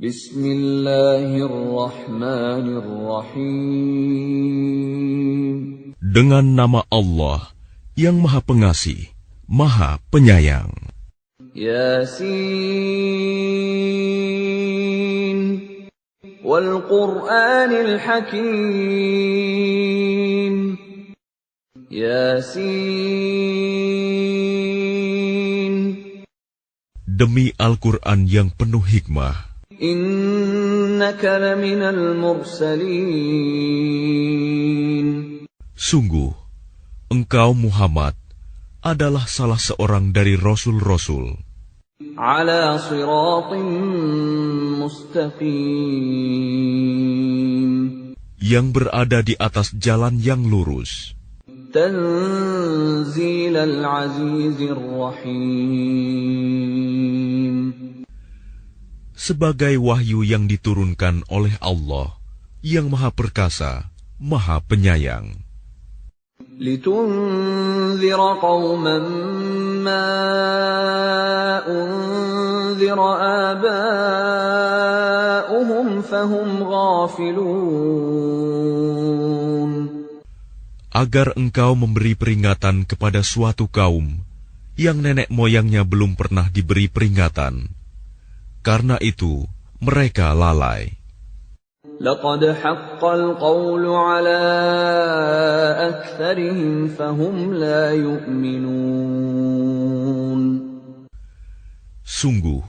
Bismillahirrahmanirrahim. Dengan nama Allah yang Maha Pengasih, Maha Penyayang. Yasin wal Qur'anil Hakim. Yasin. Demi Al-Quran yang penuh hikmah. Innaka laminal mursalin. Sungguh, engkau Muhammad adalah salah seorang dari Rasul-Rasul. Ala siratim mustaqim. Yang berada di atas jalan yang lurus. Tanzilal azizir rahim. Sebagai wahyu yang diturunkan oleh Allah yang Maha Perkasa, Maha Penyayang. Litunzira qauman ma unzira aba'uhum fahum ghafilun. Agar engkau memberi peringatan kepada suatu kaum yang nenek moyangnya belum pernah diberi peringatan. Karena itu, mereka lalai. Laqad haqqal qawlu ala aktsarihim fahum la yu'minun. Sungguh,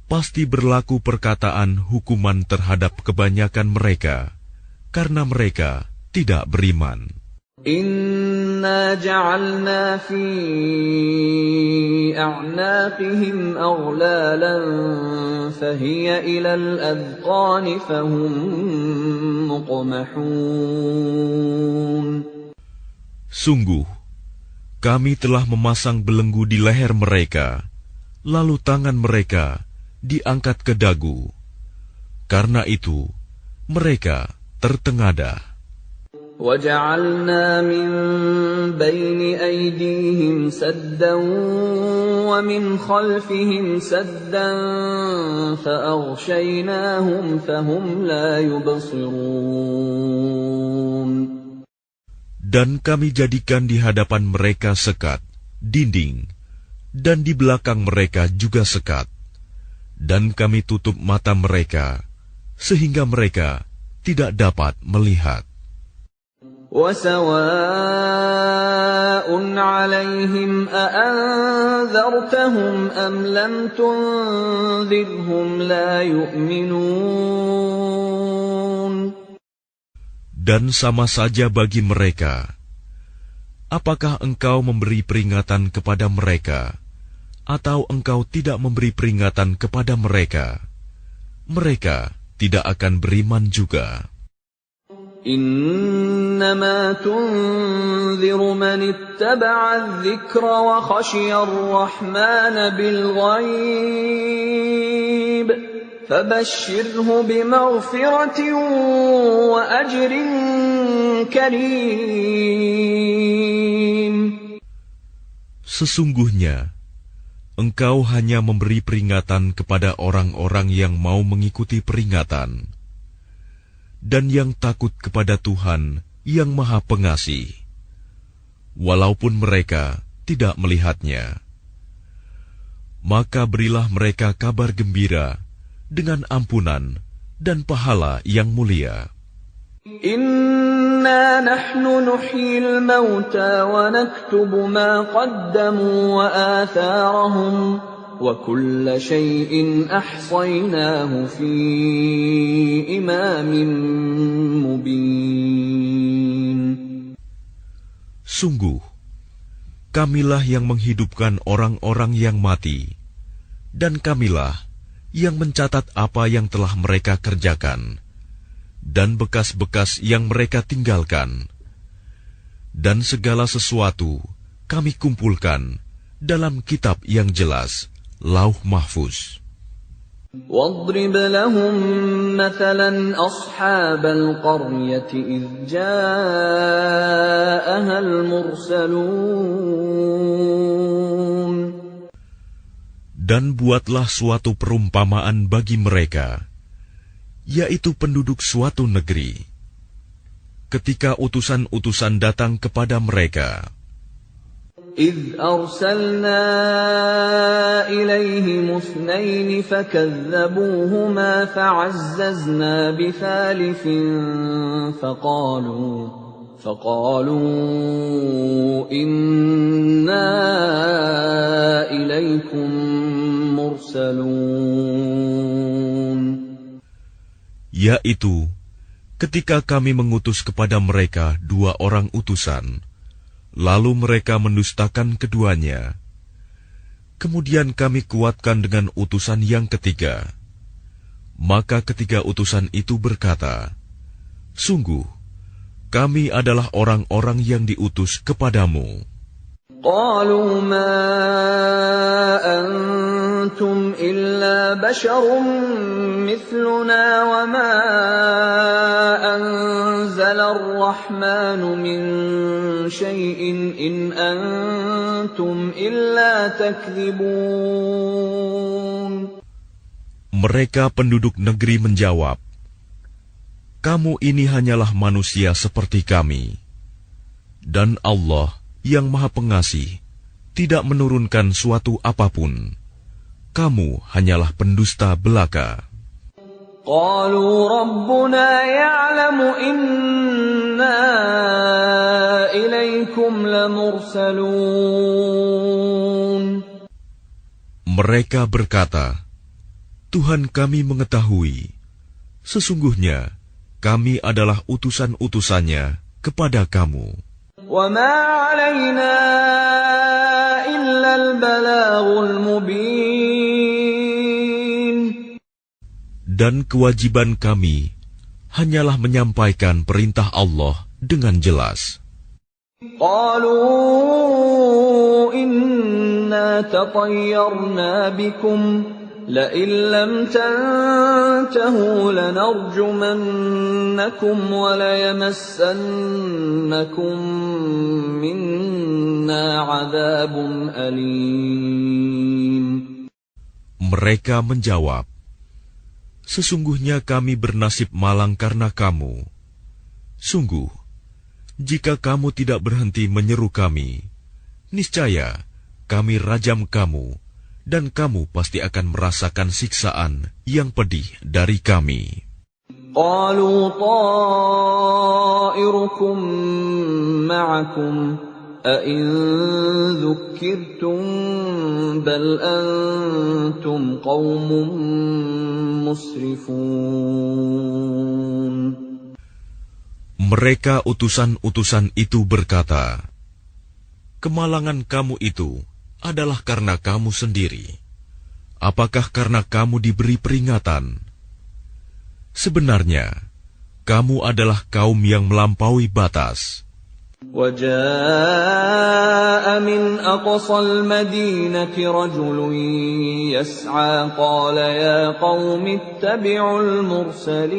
pasti berlaku perkataan hukuman terhadap kebanyakan mereka, karena mereka tidak beriman. Inna ja'alna fi a'naqihim aghlalan fahiya ilal adqani fahum muqmahun. Sungguh, kami telah memasang belenggu di leher mereka, lalu tangan mereka diangkat ke dagu. Karena itu, mereka tertengadah. وَجَعَلْنَا مِنْ بَيْنِ أَيْدِيهِمْ سَدًّا وَمِنْ خَلْفِهِمْ سَدًّا فَأَغْشَيْنَاهُمْ فَهُمْ لَا يُبْصِرُونَ. Dan kami jadikan di hadapan mereka sekat, dinding, dan di belakang mereka juga sekat. Dan kami tutup mata mereka, sehingga mereka tidak dapat melihat. وَسَوَاءٌ عَلَيْهِمْ أَأَنذَرْتَهُمْ أَمْ لَمْ تُنذِرْهُمْ لَا يُؤْمِنُونَ. Dan sama saja bagi mereka, apakah engkau memberi peringatan kepada mereka, atau engkau tidak memberi peringatan kepada mereka, mereka tidak akan beriman juga. إنما تنذر من اتبع الذكر وخشي الرحمن بالغيب فبشره بمغفرة وأجر كريم. Sesungguhnya, engkau hanya memberi peringatan kepada orang-orang yang mau mengikuti peringatan, dan yang takut kepada Tuhan yang Maha Pengasih, walaupun mereka tidak melihatnya. Maka berilah mereka kabar gembira dengan ampunan dan pahala yang mulia. Inna nahnu nuhyil mauta wa naktubu ma qaddamu wa atharahum وَكُلَّ شَيْءٍ أَحْصَيْنَاهُ فِي إِمَامٍ مُبِينٍ. Sungguh, kamilah yang menghidupkan orang-orang yang mati, dan kamilah yang mencatat apa yang telah mereka kerjakan, dan bekas-bekas yang mereka tinggalkan. Dan segala sesuatu kami kumpulkan dalam kitab yang jelas, Lauh Mahfuz. وَاضْرِبْ لَهُمْ مَثَلًا أَصْحَابَ الْقَرْيَةِ إِذْ جَاءَهَا Dan buatlah suatu perumpamaan bagi mereka, yaitu penduduk suatu negeri. Ketika utusan-utusan datang kepada mereka, إِذْ أَرْسَلْنَا إِلَيْهِمُ اثْنَيْنِ فَكَذَّبُوهُمَا فَعَزَّزْنَا بِثَالِثٍ فَقَالُوا إِنَّا إِلَيْكُمْ مُرْسَلُونَ. Yaitu, ketika kami mengutus kepada mereka 2 orang utusan, lalu mereka mendustakan keduanya. Kemudian kami kuatkan dengan utusan yang ketiga. Maka ketiga utusan itu berkata, "Sungguh, kami adalah orang-orang yang diutus kepadamu." قالوا ما أنتم إلا بشر مثلنا وما أنزل الرحمن من شيء إن أنتم إلا تكذبون. Mereka penduduk negeri menjawab, "Kamu ini hanyalah manusia seperti kami, dan Allah yang Maha Pengasih tidak menurunkan suatu apapun. Kamu hanyalah pendusta belaka." قالوا ربنا يعلم إنا إليكم لمرسلون. Mereka berkata, "Tuhan kami mengetahui, sesungguhnya kami adalah utusan-utusannya kepada kamu. وَمَا عَلَيْنَا إِلَّا الْبَلَاغُ الْمُبِينُ. Dan kewajiban kami hanyalah menyampaikan perintah Allah dengan jelas." قَالُوا إِنَّا تَطَيَّرْنَا بِكُمْ لَئِن لَّمْ تَنْتَهُوا لَنَرْجُمَنَّكُمْ وَلَيَمَسَّنَّكُمْ مِنَّا عَذَابٌ أَلِيمٌ. Mereka menjawab, "Sesungguhnya kami bernasib malang karena kamu. Sungguh, jika kamu tidak berhenti menyeru kami, niscaya kami rajam kamu, dan kamu pasti akan merasakan siksaan yang pedih dari kami." قَالُوا طَائِرُكُمْ مَعَكُمْ أَإِن ذُكِّرْتُمْ بَلْ أَنْتُمْ قَوْمٌ مُسْرِفُونَ. Mereka utusan-utusan itu berkata, "Kemalangan kamu itu adalah karena kamu sendiri. Apakah karena kamu diberi peringatan? Sebenarnya, kamu adalah kaum yang melampaui batas." وَجَاءَ مِنْ أَقْصَى الْمَدِينَةِ رَجُلٌ يَسْعَىٰ قَالَ يَا قَوْمِ اتَّبِعُوا الْمُرْسَلِينَ.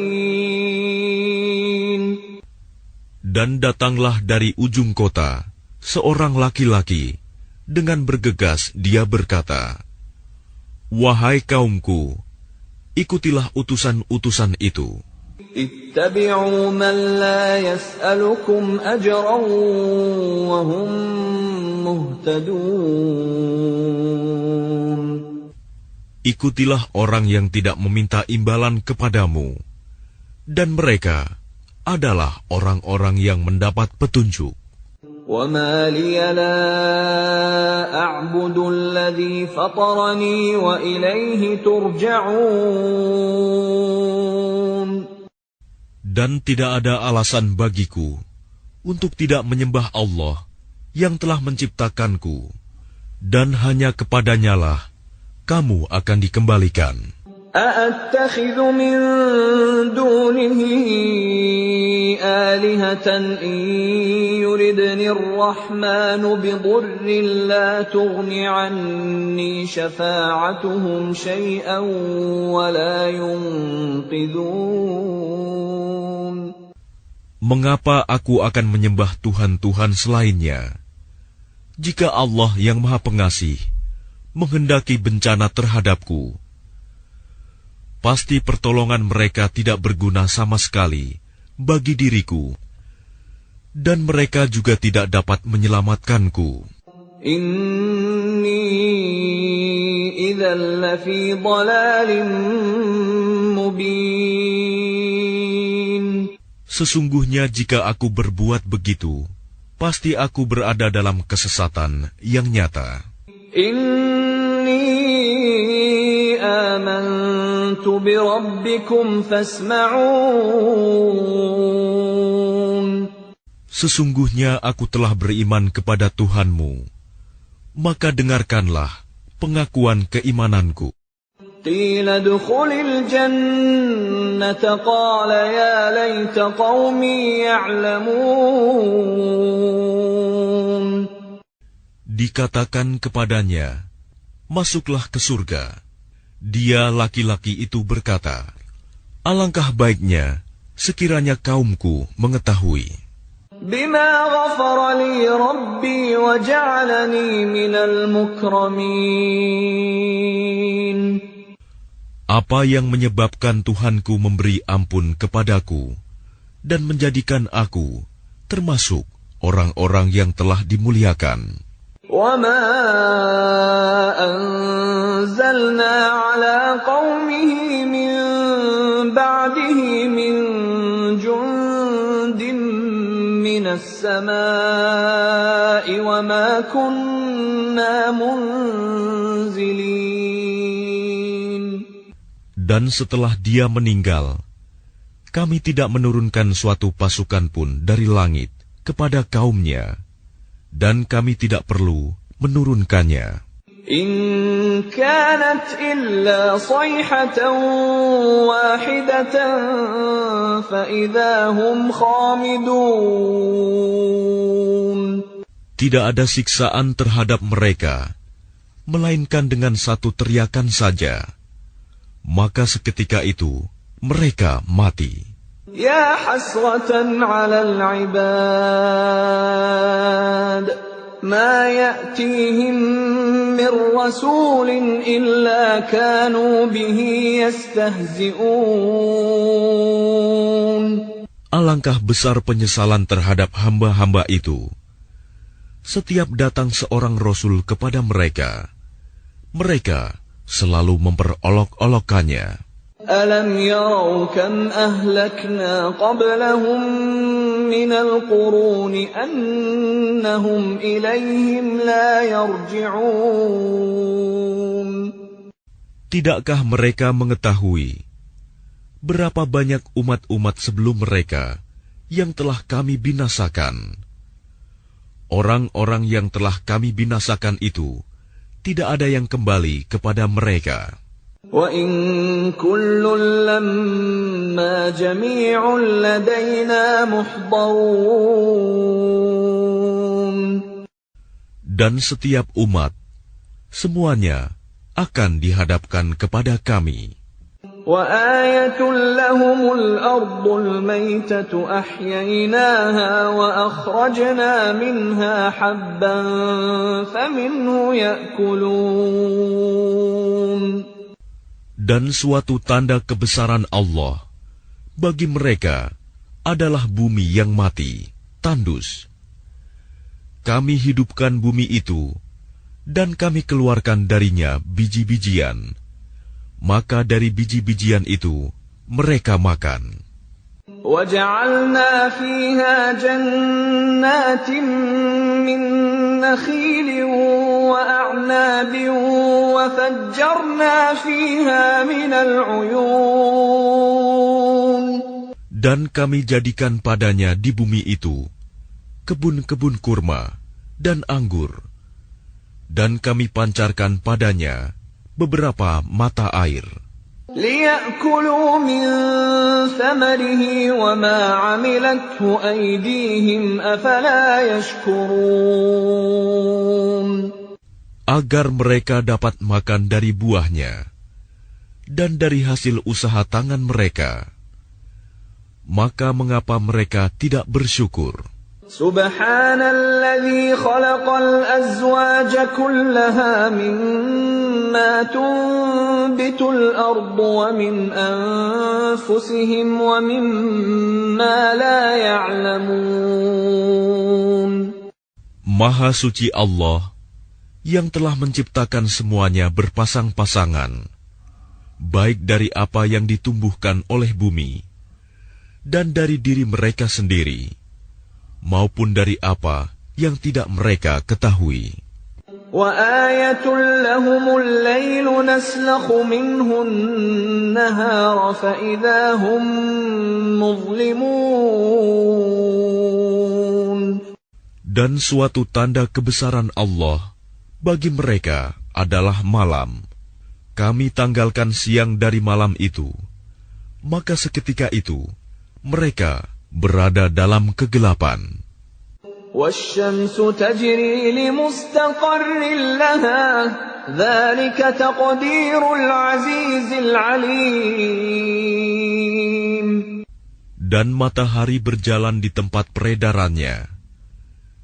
Dan datanglah dari ujung kota seorang laki-laki, dengan bergegas dia berkata, "Wahai kaumku, ikutilah utusan-utusan itu. اتَّبِعُوا مَنْ لَا يَسْأَلُكُمْ أَجْرًا وَهُمْ مُهْتَدُونَ." Ikutilah orang yang tidak meminta imbalan kepadamu, dan mereka adalah orang-orang yang mendapat petunjuk. وَمَا لِيَ لَا أَعْبُدُ الَّذِي فَطَرَنِي وَإِلَيْهِ تُرْجَعُونَ. Dan tidak ada alasan bagiku untuk tidak menyembah Allah yang telah menciptakanku, dan hanya kepadanyalah kamu akan dikembalikan. أَأَتَّخِذُ مِن دُونِهِ آلِهَةً إِن يُرِدْنِ الرَّحْمَنُ بِضُرٍّ لَّا تُغْنِ عَنِّي شَفَاعَتُهُمْ شَيْئًا وَلَا يُنقِذُونَ. Mengapa aku akan menyembah Tuhan-Tuhan selainnya, jika Allah yang Maha Pengasih menghendaki bencana terhadapku, pasti pertolongan mereka tidak berguna sama sekali bagi diriku, dan mereka juga tidak dapat menyelamatkanku. Inni idzal lafi dhalalin mubin. Sesungguhnya jika aku berbuat begitu, pasti aku berada dalam kesesatan yang nyata. Inni amantu bi rabbikum fasma'un. Sesungguhnya aku telah beriman kepada Tuhanmu, maka dengarkanlah pengakuan keimananku. Qila dukhulil jannata qala ya laita qaumi ya'lamun. Dikatakan kepadanya, masuklah ke surga. Dia laki-laki itu berkata, alangkah baiknya sekiranya kaumku mengetahui. Bima ghafara li rabbi wa ja'alani minal mukramin. Apa yang menyebabkan Tuhanku memberi ampun kepadaku dan menjadikan aku termasuk orang-orang yang telah dimuliakan. وَمَا أَنزَلْنَا عَلَى قَوْمِهِ مِن بَعْدِهِ مِن جُندٍ مِّنَ السَّمَاءِ وَمَا كُنَّا مُنزِلِينَ. Dan setelah dia meninggal, kami tidak menurunkan suatu pasukan pun dari langit kepada kaumnya, dan kami tidak perlu menurunkannya. In kanat illa sayhatan wahidatan fa idza hum khamidun. Tidak ada siksaan terhadap mereka, melainkan dengan satu teriakan saja. Maka seketika itu mereka mati. Ya hasratan 'alal 'ibad ma ya'tihim min rasulin illa kanu bihi yastahzi'un. Alangkah besar penyesalan terhadap hamba-hamba itu. Setiap datang seorang rasul kepada mereka, mereka selalu memperolok-olokkannya. Alam yarau kam ahlakna qablahum minal quruni annahum ilayhim la yarji'un. Tidakkah mereka mengetahui berapa banyak umat-umat sebelum mereka yang telah kami binasakan? Orang-orang yang telah kami binasakan itu tidak ada yang kembali kepada mereka. Wa in kullun lamma jami'un ladaina muhdarun. Dan setiap umat, semuanya akan dihadapkan kepada kami. Wa ayatun lahumul ardul maytatu ahyaynaha wa akhrajna minha habban faminhu ya'kulun. Dan suatu tanda kebesaran Allah bagi mereka adalah bumi yang mati, tandus. Kami hidupkan bumi itu, dan kami keluarkan darinya biji-bijian. Maka dari biji-bijian itu mereka makan. وَجَعَلْنَا فِيهَا جَنَّاتٍ مِّن نَّخِيلٍ وَأَعْنَابٍ وَفَجَّرْنَا فِيهَا مِنَ الْعُيُونِ. Dan kami jadikan padanya di bumi itu kebun-kebun kurma dan anggur, dan kami pancarkan padanya beberapa mata air. لِيَأْكُلُوا مِنْ ثَمَرِهِ وَمَا عَمِلَتْهُ أَيْدِيهِمْ أَفَلَا يَشْكُرُونَ. Agar mereka dapat makan dari buahnya dan dari hasil usaha tangan mereka. Maka mengapa mereka tidak bersyukur? Subhanalladzi khalaqal azwaja kullaha mimma tunbitul ardu wa min anfusihim wa mimma la ya'lamun. Maha suci Allah yang telah menciptakan semuanya berpasang-pasangan, baik dari apa yang ditumbuhkan oleh bumi, dan dari diri mereka sendiri, maupun dari apa yang tidak mereka ketahui. وَآيَةٌ لَهُمُ اللَّيْلُ نَسْلَخُ مِنْهُ النَّهَارَ فَإِذَا هُمْ مُظْلِمُونَ. Dan suatu tanda kebesaran Allah bagi mereka adalah malam. Kami tanggalkan siang dari malam itu, maka seketika itu mereka berada dalam kegelapan. وَالشَّمْسُ تَجْرِي لِمُسْتَقَرٍّ لَهَا ذَلِكَ تَقْدِيرُ الْعَزِيزِ الْعَلِيمِ. Dan matahari berjalan di tempat peredarannya.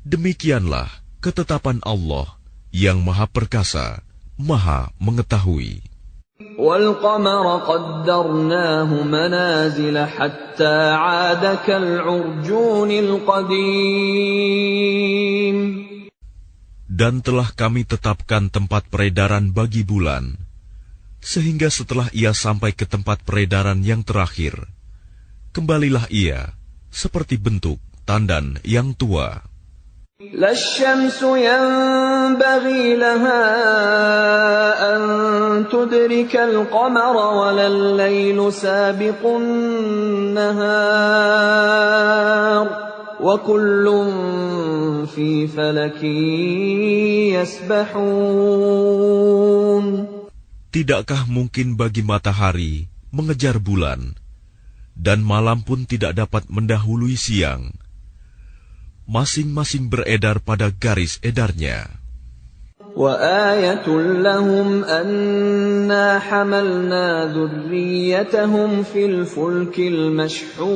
Demikianlah ketetapan Allah yang Maha Perkasa, Maha Mengetahui. وَالْقَمَرَ قَدَّرْنَاهُ مَنَازِلَ حَتَّى عَادَ كَالْعُرْجُونِ الْقَدِيمِ. Dan telah kami tetapkan tempat peredaran bagi bulan, sehingga setelah ia sampai ke tempat peredaran yang terakhir, kembalilah ia seperti bentuk tandan yang tua. لا الشمس ينبغي لها أن تدرك القمر ولا الليل سابق النهار وكل في فلك يسبحون. Tidakkah mungkin bagi matahari mengejar bulan, dan malam pun tidak dapat mendahului siang? Masing-masing beredar pada garis edarnya. وَآيَةٌ لَهُمْ أَنَّا حَمَلْنَا ذُرِّيَّتَهُمْ فِي الْفُلْكِ الْمَشْحُونِ.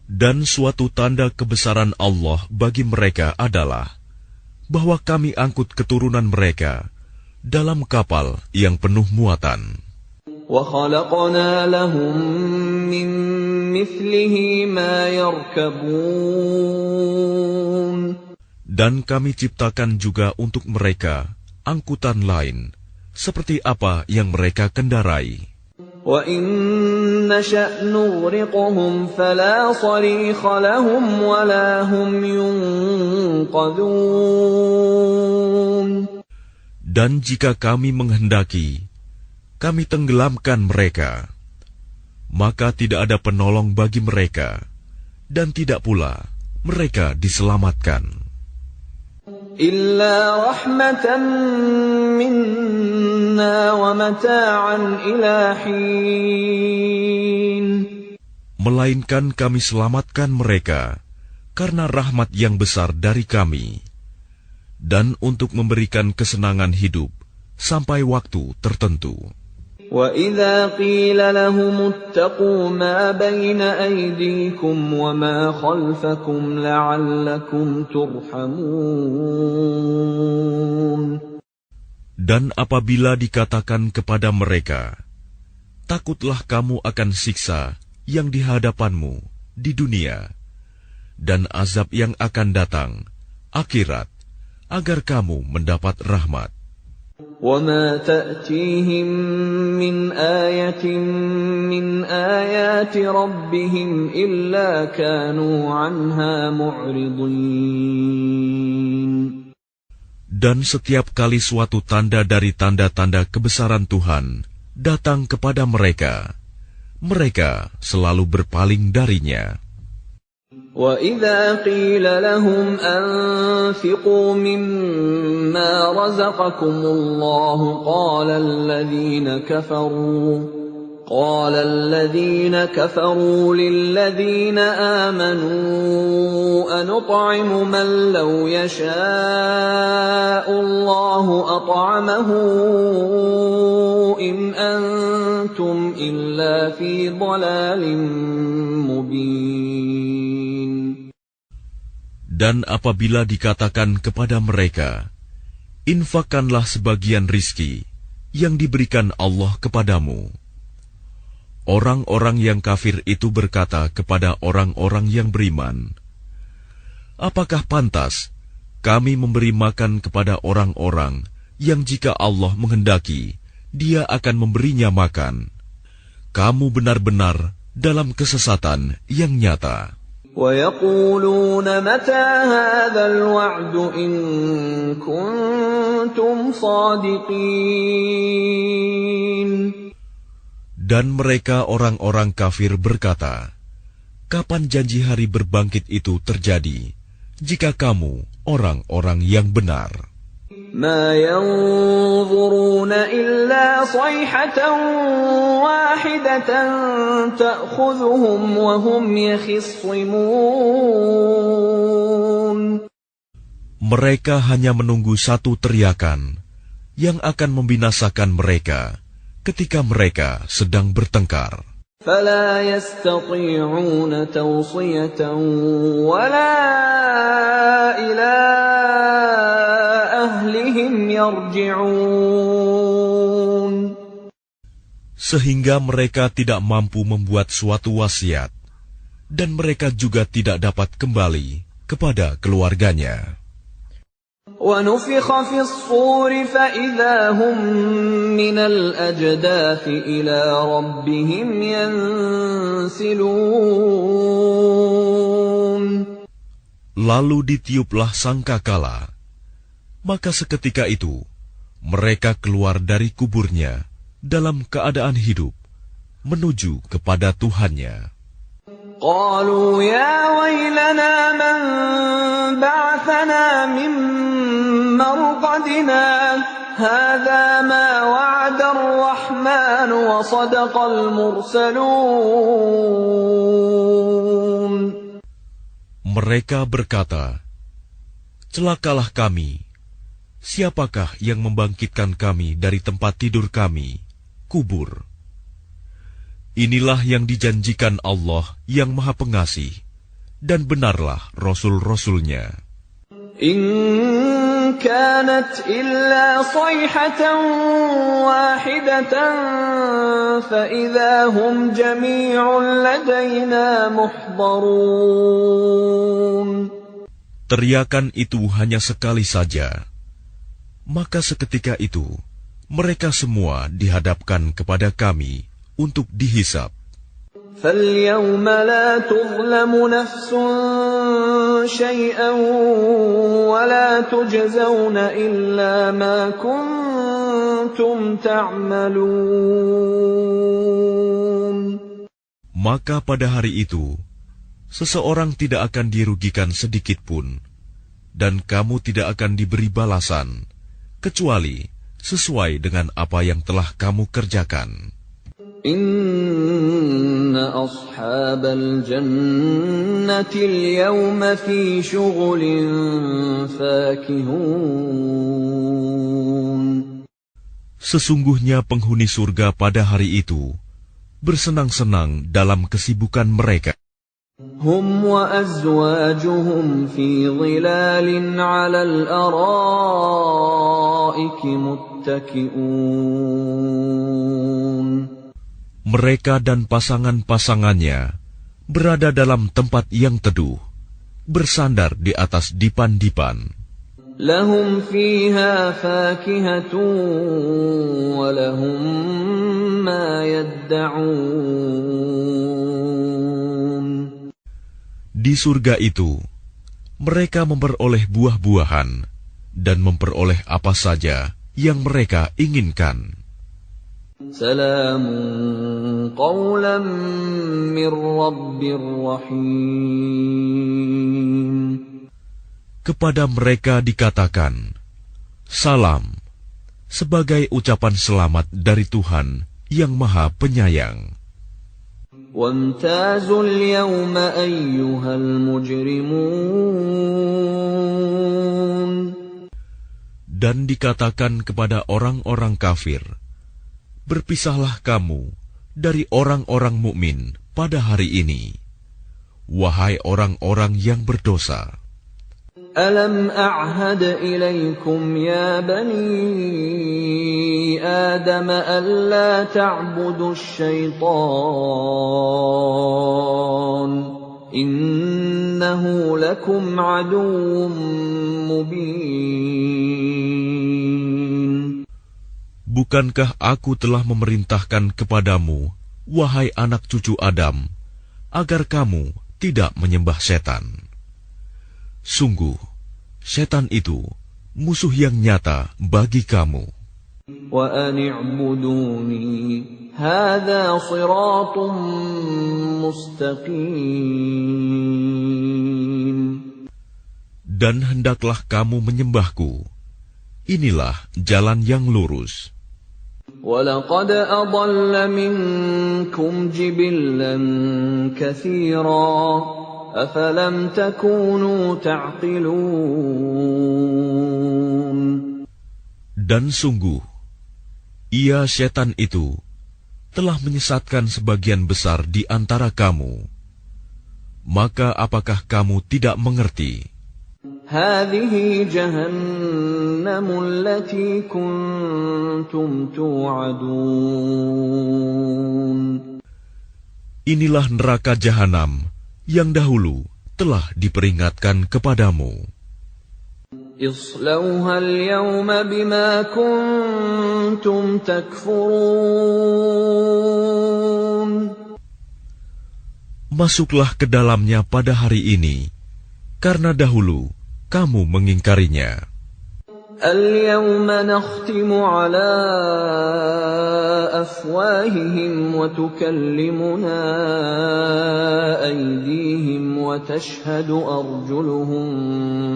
Dan suatu tanda kebesaran Allah bagi mereka adalah bahwa kami angkut keturunan mereka dalam kapal yang penuh muatan. وَخَلَقْنَا لَهُم مِّن مِّثْلِهِ مَا يَرْكَبُونَ. Dan kami ciptakan juga untuk mereka angkutan lain, seperti apa yang mereka kendarai. وَإِن نَّشَأْ نُغْرِقْهُمْ فَلَا صَرِيخَ لَهُمْ وَلَا هُمْ يُنقَذُونَ. Dan jika kami menghendaki, kami tenggelamkan mereka, maka tidak ada penolong bagi mereka, dan tidak pula mereka diselamatkan. Illa rahmatan minna wa mata'an ila hin. Melainkan kami selamatkan mereka karena rahmat yang besar dari kami, dan untuk memberikan kesenangan hidup sampai waktu tertentu. وَإِذَا قِيلَ لَهُمُ اتَّقُوا مَا بَيْنَ أَيْدِيكُمْ وَمَا خَلْفَكُمْ لَعَلَّكُمْ تُرْحَمُونَ. Dan apabila dikatakan kepada mereka, takutlah kamu akan siksa yang di hadapanmu di dunia, dan azab yang akan datang, akhirat, agar kamu mendapat rahmat. وَمَا تَأْتِيهِمْ مِنْ آيَةٍ مِنْ آيَاتِ رَبِّهِمْ إِلَّا كَانُوا عَنْهَا مُعْرِضِينَ. Dan setiap kali suatu tanda dari tanda-tanda kebesaran Tuhan datang kepada mereka, mereka selalu berpaling darinya. وَإِذَا قِيلَ لَهُمْ أَنفِقُوا مِمَّا رَزَقَكُمُ اللَّهُ قَالَ الَّذِينَ كَفَرُوا لِلَّذِينَ آمَنُوا أَنُطْعِمُ مَن لَّوْ يَشَاءُ اللَّهُ أَطْعَمَهُ إِنْ أَنتُمْ إِلَّا فِي ضَلَالٍ مُّبِينٍ. Dan apabila dikatakan kepada mereka, infakkanlah sebagian rizki yang diberikan Allah kepadamu. Orang-orang yang kafir itu berkata kepada orang-orang yang beriman, apakah pantas kami memberi makan kepada orang-orang yang jika Allah menghendaki, Dia akan memberinya makan? Kamu benar-benar dalam kesesatan yang nyata. وَيَقُولُونَ مَتَى هَذَا الْوَعْدُ إِن كُنتُمْ صَادِقِينَ. Dan mereka orang-orang kafir berkata, kapan janji hari berbangkit itu terjadi, jika kamu orang-orang yang benar? مَا يَنظُرُونَ إِلَّا صَيْحَةً وَاحِدَةً تَأْخُذُهُمْ وَهُمْ يَخِصِّمُونَ. Mereka hanya menunggu satu teriakan yang akan membinasakan mereka ketika mereka sedang bertengkar. فَلَا يَسْتَطِيعُونَ تَوْصِيَةً وَلَا إِلَى أَهْلِهِمْ يَرْجِعُونَ. Sehingga mereka tidak mampu membuat suatu wasiat, dan mereka juga tidak dapat kembali kepada keluarganya. وَنُفِخَ فِي الصُّورِ فَإِذَا هُم مِّنَ الْأَجْدَاثِ إِلَى رَبِّهِمْ يَنسِلُونَ. Lalu ditiuplah sangkakala, maka seketika itu mereka keluar dari kuburnya dalam keadaan hidup menuju kepada Tuhannya. قالوا يا ويلنا من بعثنا من مرقدنا هذا ما وعد الرحمن وصدق المرسلون. Mereka berkata, celakalah kami, siapakah yang membangkitkan kami dari tempat tidur kami, kubur? Inilah yang dijanjikan Allah yang Maha Pengasih, dan benarlah Rasul-Rasulnya. إن كانت إلا صيحة واحدة فإذا هم جميع لدينا محضرون. Teriakan itu hanya sekali saja, maka seketika itu mereka semua dihadapkan kepada kami untuk dihisap. فَالْيَوْمَ لَا تُظْلَمُ نَفْسٌ شَيْئًا وَلَا تُجْزَوْنَ إِلَّا مَا كُنتُمْ تَعْمَلُونَ. Maka pada hari itu, seseorang tidak akan dirugikan sedikit pun, dan kamu tidak akan diberi balasan, kecuali sesuai dengan apa yang telah kamu kerjakan. Inna ashabal jannati al-yawma fi syughulin fakihun. Sesungguhnya penghuni surga pada hari itu bersenang-senang dalam kesibukan mereka. Hum wa azwajuhum fi dhilalin 'alal araiki muttaki'un. Mereka dan pasangan-pasangannya berada dalam tempat yang teduh, bersandar di atas dipan-dipan. Lahum fiha fakihatun wa lahum ma yadda'un. Di surga itu, mereka memperoleh buah-buahan dan memperoleh apa saja yang mereka inginkan. Salamun qawlan min rabbir rahim. Kepada mereka dikatakan, salam, sebagai ucapan selamat dari Tuhan yang Maha Penyayang. Wamtazul yawma ayyuhal mujrimun. Dan dikatakan kepada orang-orang kafir, berpisahlah kamu dari orang-orang mukmin pada hari ini, wahai orang-orang yang berdosa. ألم أعهد إليكم يا بني آدم ألا تعبدوا الشيطان إنه لكم عدو مبين. Bukankah aku telah memerintahkan kepadamu, wahai anak cucu Adam, agar kamu tidak menyembah setan? Sungguh, setan itu musuh yang nyata bagi kamu. Wa an i'buduni hadza shiratun mustaqim. Dan hendaklah kamu menyembahku. Inilah jalan yang lurus. وَلَقَدْ أَضَلَّ مِنكُمْ جِبِلًّا كَثِيرًا أَفَلَمْ تَكُونُوا تَعْقِلُونَ. Dan sungguh, ia setan itu telah menyesatkan sebagian besar di antara kamu. Maka apakah kamu tidak mengerti? هذه جهنم التي كنتم توعدون. Inilah neraka jahanam yang dahulu telah diperingatkan kepadamu. اصلوها اليوم بما كنتم تكفرون. Masuklah ke dalamnya pada hari ini, karena dahulu kamu mengingkarinya. اليوم نختم على أفواههم وتكلمنا أيديهم وتشهد أرجلهم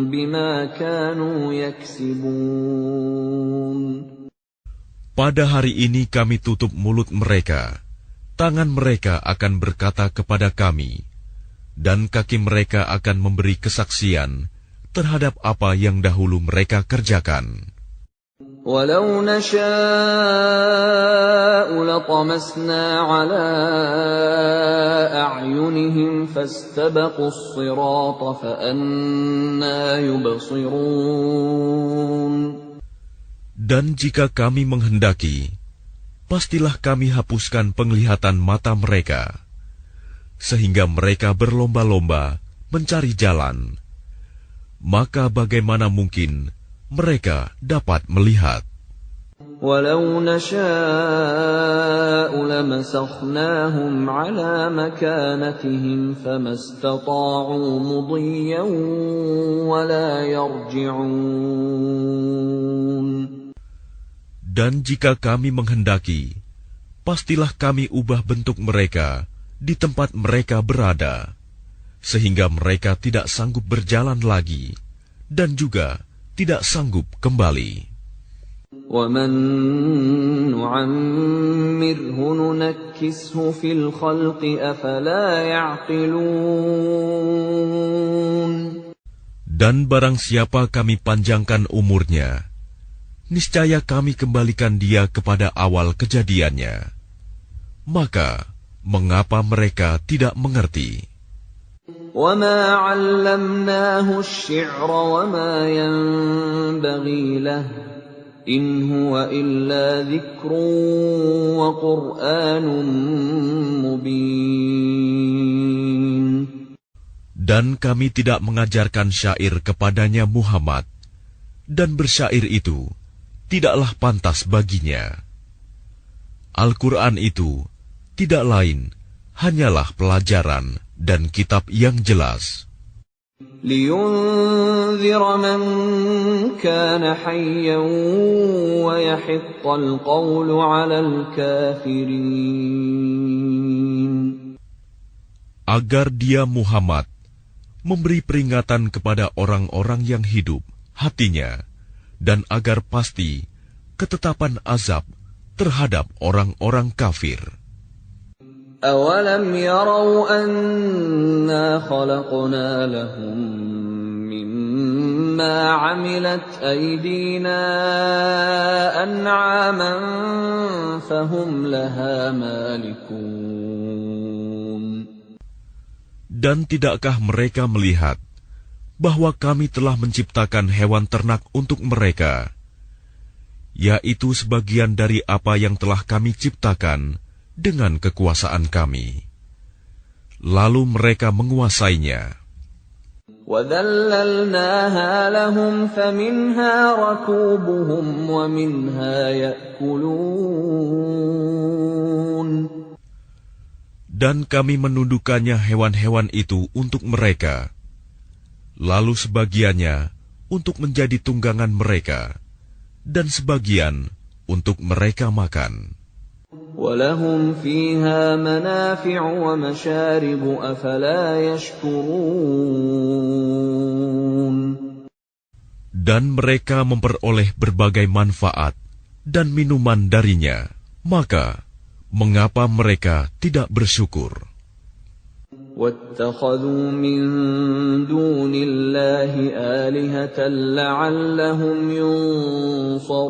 بما كانوا يكسبون. Pada hari ini kami tutup mulut mereka, tangan mereka akan berkata kepada kami, dan kaki mereka akan memberi kesaksian terhadap apa yang dahulu mereka kerjakan. Walau nasha'u latamasna ala a'yunihim fastabaqus sirata fa anna yubsirun. Dan jika kami menghendaki, pastilah kami hapuskan penglihatan mata mereka, sehingga mereka berlomba-lomba mencari jalan. Maka bagaimana mungkin mereka dapat melihat? Walau nasha'u lamasakhnahum ala makanatihim famastata'u mudiyyan wala yarji'un. Dan jika kami menghendaki, pastilah kami ubah bentuk mereka di tempat mereka berada, sehingga mereka tidak sanggup berjalan lagi, dan juga tidak sanggup kembali. وَمَن نُّعَمِّرْهُ نُنَكِّسْهُ فِي الْخَلْقِ أَفَلَا يَعْقِلُونَ. Dan barang siapa kami panjangkan umurnya, niscaya kami kembalikan dia kepada awal kejadiannya. Maka, mengapa mereka tidak mengerti? وَمَا عَلَّمْنَاهُ الشِّعْرَ وَمَا يَنبَغِي لَهُ إِنْ هُوَ إِلَّا ذِكْرٌ وَقُرْآنٌ مُبِينٌ. Dan kami tidak mengajarkan syair kepadanya Muhammad, dan bersyair itu tidaklah pantas baginya. Al-Quran itu tidak lain hanyalah pelajaran dan kitab yang jelas. لِيُنذِرَ مَن كَانَ حَيًّا وَيَحِقَّ الْقَوْلُ عَلَى الْكَافِرِينَ. Agar dia Muhammad memberi peringatan kepada orang-orang yang hidup hatinya, dan agar pasti ketetapan azab terhadap orang-orang kafir. أَوَلَمْ يَرَوْا أَنَّا خَلَقْنَا لَهُم مِّمَّا عَمِلَتْ أَيْدِينَا أَنْعَامًا فَهُمْ لَهَا مَالِكُونَ. Dan tidakkah mereka melihat bahwa kami telah menciptakan hewan ternak untuk mereka, yaitu sebagian dari apa yang telah kami ciptakan dengan kekuasaan kami. Lalu mereka menguasainya. وَذَلَّلْنَاهَا لَهُمْ فَمِنْهَا رَكُوبُهُمْ وَمِنْهَا يَأْكُلُونَ. Dan kami menundukkannya hewan-hewan itu untuk mereka, lalu sebagiannya untuk menjadi tunggangan mereka, dan sebagian untuk mereka makan. وَلَهُمْ فِيهَا مَنَافِعُ وَمَشَارِبُ أَفَلَا يَشْكُرُونَ. Dan mereka memperoleh berbagai manfaat dan minuman darinya, maka mengapa mereka tidak bersyukur? وَاتَّخَذُوا مِن دُونِ اللَّهِ آلِهَةً لَّعَلَّهُمْ يُنصَرُونَ.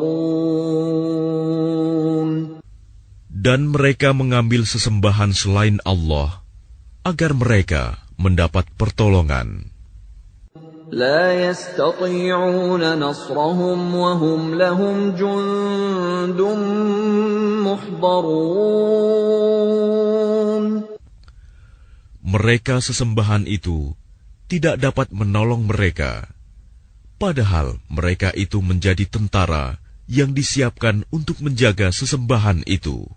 Dan mereka mengambil sesembahan selain Allah, agar mereka mendapat pertolongan. لا يستطيعون نصرهم وهم لهم جند محضرون. Mereka sesembahan itu tidak dapat menolong mereka, padahal mereka itu menjadi tentara yang disiapkan untuk menjaga sesembahan itu.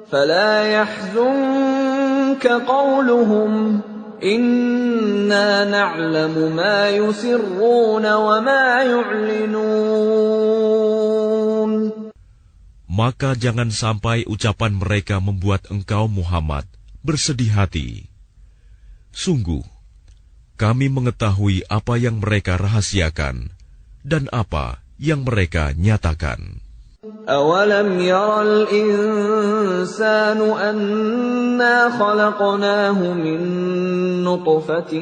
فلا يحزنك قولهم إنا نعلم ما يسرون وما يعلنون. Maka jangan sampai ucapan mereka membuat engkau Muhammad bersedih hati. Sungguh, kami mengetahui apa yang mereka rahasiakan dan apa yang mereka nyatakan. أَوَلَمْ يَرَ الْإِنسَانُ أَنَّا خَلَقْنَاهُ مِن نُّطْفَةٍ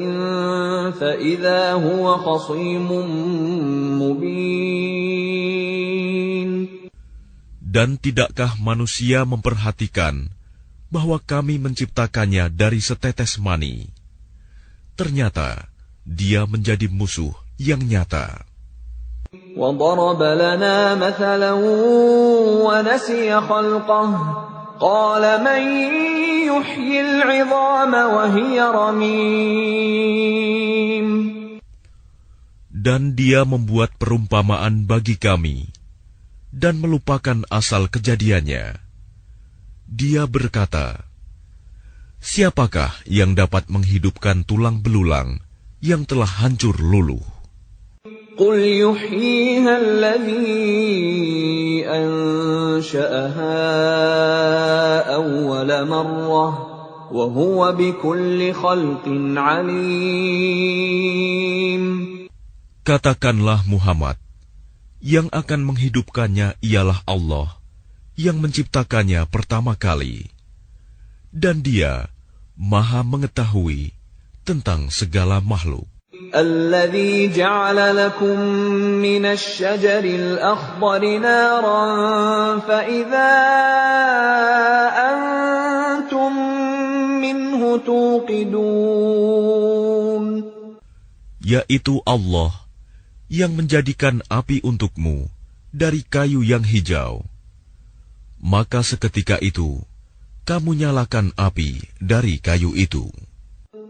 فَإِذَا هُوَ خَصِيمٌ مُّبِينٌ. Dan tidakkah manusia memperhatikan bahwa kami menciptakannya dari setetes mani? Ternyata dia menjadi musuh yang nyata. وَضَرَبَ لَنَا مَثَلًا وَنَسِيَ خَلْقَهُ قَالَ مَن يُحْيِي الْعِظَامَ وَهِيَ رَمِيمٌ. Dan dia membuat perumpamaan bagi kami dan melupakan asal kejadiannya. Dia berkata, siapakah yang dapat menghidupkan tulang belulang yang telah hancur luluh? قُلْ يُحْيِيهَا الَّذِي أَنشَأَهَا أَوَّلَ مَرَّةٍ وَهُوَ بِكُلِّ خَلْقٍ عَلِيمٌ. Katakanlah Muhammad, yang akan menghidupkannya ialah Allah, yang menciptakannya pertama kali, dan Dia Maha mengetahui tentang segala makhluk. الَّذِي جَعَلَ لَكُم مِّنَ الشَّجَرِ الْأَخْضَرِ نَارًا فَإِذَا أَنتُم مِّنْهُ تُوقِدُونَ. Yaitu Allah yang menjadikan api untukmu dari kayu yang hijau. Maka seketika itu, kamu nyalakan api dari kayu itu.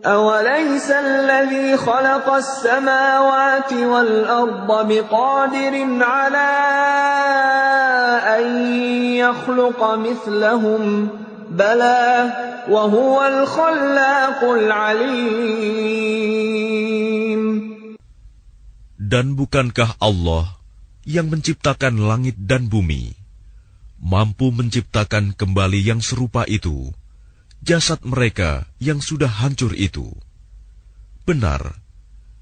أَوَلَيْسَ الَّذِي خَلَقَ السَّمَاوَاتِ وَالْأَرْضَ بِقَادِرٍ عَلَىٰ أَن يَخْلُقَ مِثْلَهُم ۚ بَلَىٰ وَهُوَ الْخَلَّاقُ الْعَلِيمُ. Dan bukankah Allah yang menciptakan langit dan bumi, mampu menciptakan kembali yang serupa itu, jasad mereka yang sudah hancur itu? Benar,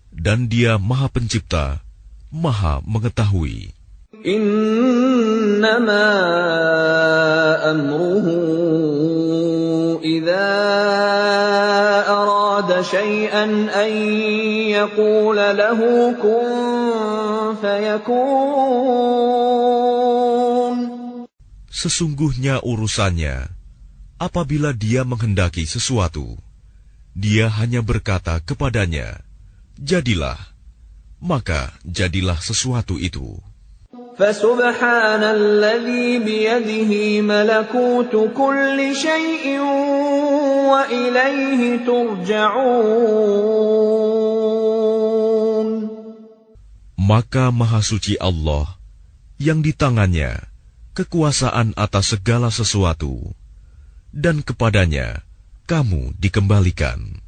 dan Dia Maha Pencipta, Maha Mengetahui. إِنَّمَا أَمْرُهُ إِذَا أَرَادَ شَيْئًا أَن يَقُولَ لَهُ كُن فَيَكُونُ. Sesungguhnya urusannya, apabila Dia menghendaki sesuatu, Dia hanya berkata kepadanya, jadilah, maka jadilah sesuatu itu. فسبحان الذي بيده ملكوت كل شيء وإليه ترجعون. Maka Maha Suci Allah yang di tangannya kekuasaan atas segala sesuatu, dan kepadanya kamu dikembalikan.